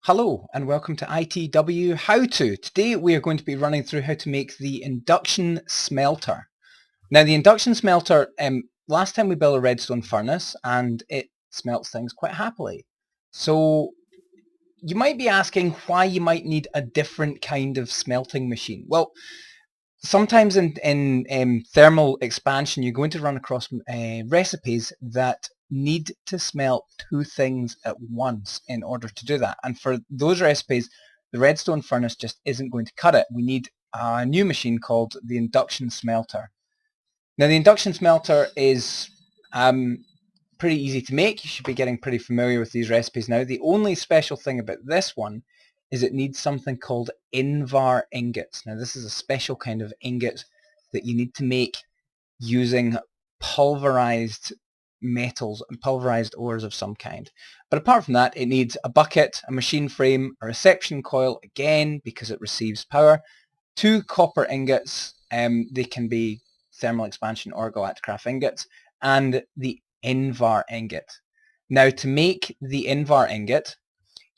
Hello and welcome to ITW Howto. Today we are going to be running through how to make the induction smelter. Now the induction smelter, last time we built a redstone furnace and it smelts things quite happily. So you might be asking why you might need a different kind of smelting machine. Well, sometimes in thermal expansion you're going to run across recipes that need to smelt two things at once in order to do that. And for those recipes, the redstone furnace just isn't going to cut it. We need a new machine called the induction smelter. Now the induction smelter is pretty easy to make. You should be getting pretty familiar with these recipes now. The only special thing about this one is it needs something called invar ingots. Now this is a special kind of ingot that you need to make using pulverized metals and pulverized ores of some kind. But apart from that, it needs a bucket, a machine frame, a reception coil, again because it receives power, two copper ingots, they can be thermal expansion or galacticraft ingots, and the invar ingot. Now to make the invar ingot,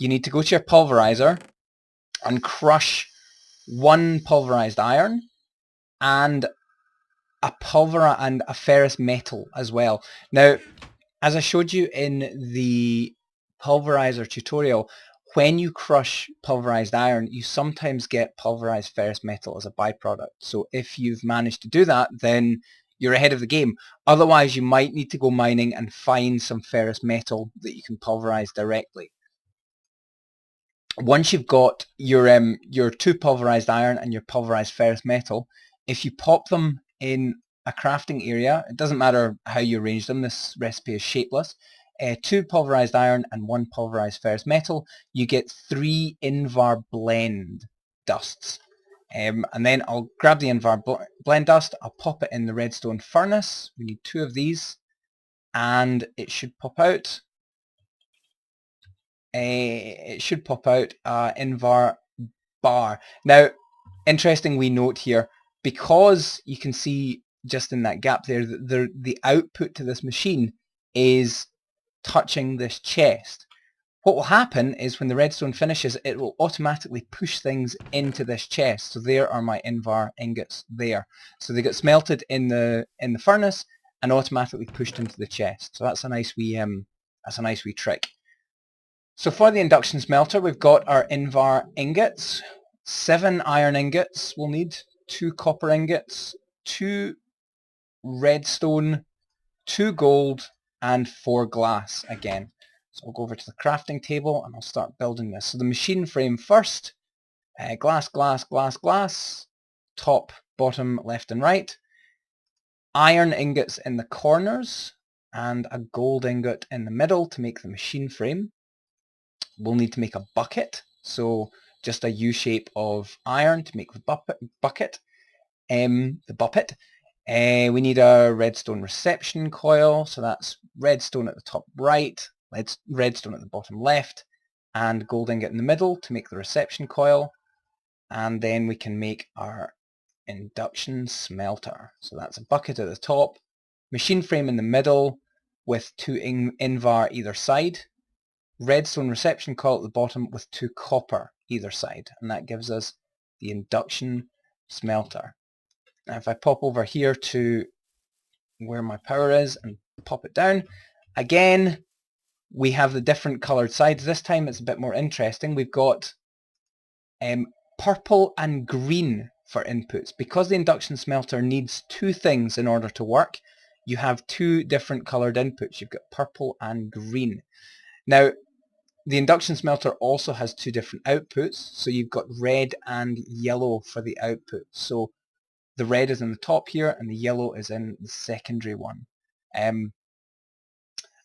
you need to go to your pulverizer and crush one pulverized iron and a ferrous metal as well. Now, as I showed you in the pulverizer tutorial, when you crush pulverized iron, you sometimes get pulverized ferrous metal as a byproduct. So if you've managed to do that, then you're ahead of the game. Otherwise, you might need to go mining and find some ferrous metal that you can pulverize directly. Once you've got your two pulverized iron and your pulverized ferrous metal, if you pop them in a crafting area, it doesn't matter how you arrange them, this recipe is shapeless, two pulverized iron and one pulverized ferrous metal, you get 3 invar blend dusts. And then I'll grab the invar blend dust, I'll pop it in the redstone furnace. We need 2 of these and it should pop out. It should pop out invar bar. Now, interesting wee note here, because you can see just in that gap there that the output to this machine is touching this chest. What will happen is when the redstone finishes, it will automatically push things into this chest. So there are my invar ingots there. So they get smelted in the furnace and automatically pushed into the chest. So that's a nice wee trick. So for the induction smelter, we've got our invar ingots, 7 iron ingots we'll need, 2 copper ingots, 2 redstone, 2 gold, and 4 glass again. So I'll go over to the crafting table and I'll start building this. So the machine frame first, glass, glass, glass, glass, top, bottom, left and right, iron ingots in the corners, and a gold ingot in the middle to make the machine frame. We'll need to make a bucket, so just a U shape of iron to make the bucket. We need a redstone reception coil, so that's redstone at the top right, redstone at the bottom left, and gold ingot in the middle to make the reception coil. And then we can make our induction smelter. So that's a bucket at the top, machine frame in the middle with 2 invar either side, redstone reception coil at the bottom with 2 copper either side, and that gives us the induction smelter. Now if I pop over here to where my power is and pop it down, again we have the different coloured sides. This time it's a bit more interesting. We've got purple and green for inputs. Because the induction smelter needs 2 things in order to work, you have 2 different coloured inputs. You've got purple and green. Now the induction smelter also has 2 different outputs, so you've got red and yellow for the output. So the red is in the top here and the yellow is in the secondary one.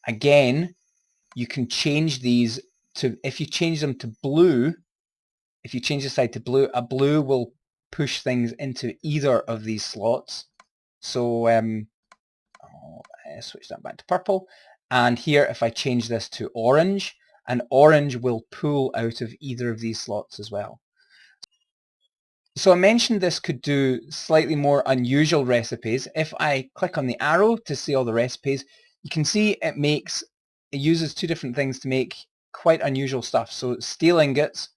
Again, you can change these to, if you change them to blue, if you change the side to blue, a blue will push things into either of these slots. So I'll switch that back to purple. And here if I change this to orange, an orange will pull out of either of these slots as well. So I mentioned this could do slightly more unusual recipes. If I click on the arrow to see all the recipes, you can see it uses 2 different things to make quite unusual stuff. So steel ingots,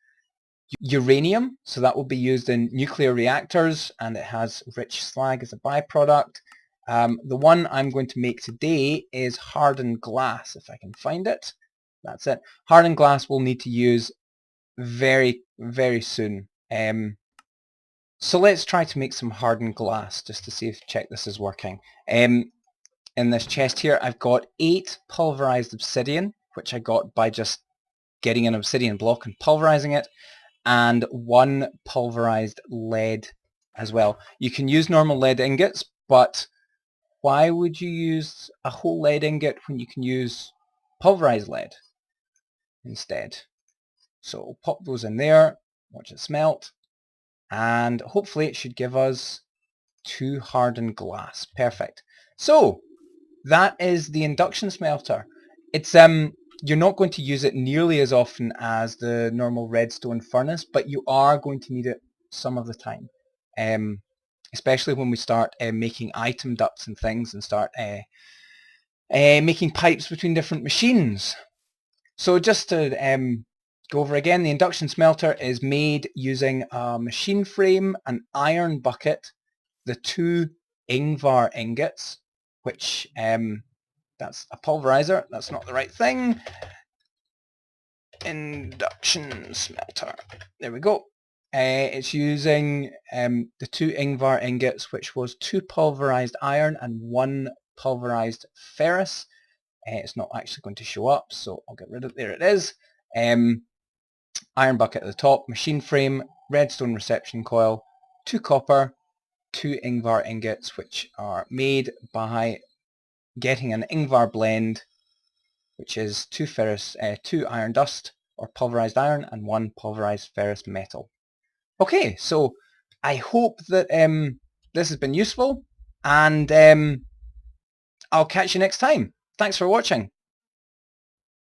uranium, so that will be used in nuclear reactors, and it has rich slag as a byproduct. The one I'm going to make today is hardened glass, if I can find it. That's it. Hardened glass we'll need to use very, very soon. So let's try to make some hardened glass just to see if check this is working. In this chest here I've got 8 pulverized obsidian, which I got by just getting an obsidian block and pulverizing it, and 1 pulverized lead as well. You can use normal lead ingots, but why would you use a whole lead ingot when you can use pulverized lead instead? So we'll pop those in there, watch it smelt, and hopefully it should give us 2 hardened glass. Perfect. So that is the induction smelter. It's you're not going to use it nearly as often as the normal redstone furnace, but you are going to need it some of the time, especially when we start making item ducts and things, and start making pipes between different machines. So just to go over again, the induction smelter is made using a machine frame, an iron bucket, the 2 Ingvar ingots, which that's a pulverizer, that's not the right thing. Induction smelter, there we go. It's using the 2 Ingvar ingots, which was 2 pulverized iron and 1 pulverized ferrous. It's not actually going to show up, so I'll get rid of it. There it is. Iron bucket at the top, machine frame, redstone reception coil, 2 copper, 2 Ingvar ingots, which are made by getting an Ingvar blend, which is 2 ferrous, 2 iron dust or pulverized iron, and 1 pulverized ferrous metal. Okay, so I hope that this has been useful, and I'll catch you next time. Thanks for watching.